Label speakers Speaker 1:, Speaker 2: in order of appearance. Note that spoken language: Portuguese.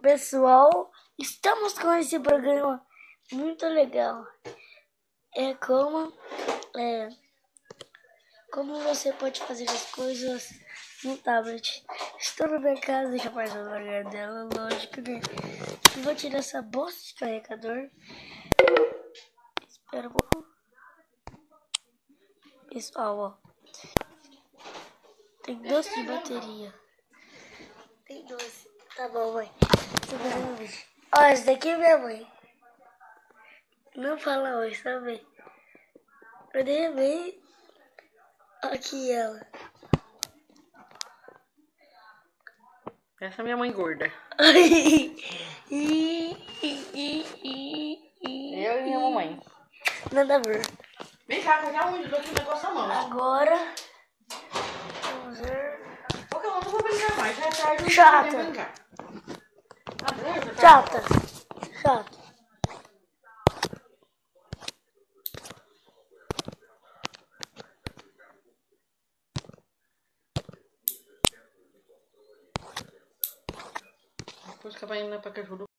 Speaker 1: Pessoal, estamos com esse programa muito legal. Como você pode fazer as coisas no tablet. Estou na minha casa, deixa eu passar o lugar dela, lógico, né? Vou tirar essa bosta de carregador. Espera um pouco. Pessoal, ó. Tem 12 de bateria. Tem 12. Tá bom, mãe. Ó, essa daqui é minha mãe. Não fala oi, sabe? Eu dei bem. Aqui ela.
Speaker 2: Essa é minha mãe gorda.
Speaker 1: Eu
Speaker 2: Eu e minha mamãe.
Speaker 1: Nada a ver.
Speaker 2: Vem cá, pegar onde? Eu tô aqui o negócio na mão.
Speaker 1: Agora, vamos ver.
Speaker 2: Porque eu não vou brincar mais. Já é tarde.
Speaker 1: Chata.
Speaker 2: Eu não vou brincar.
Speaker 1: Chata. Chata.
Speaker 2: Depois que vai indo pra que ajuda.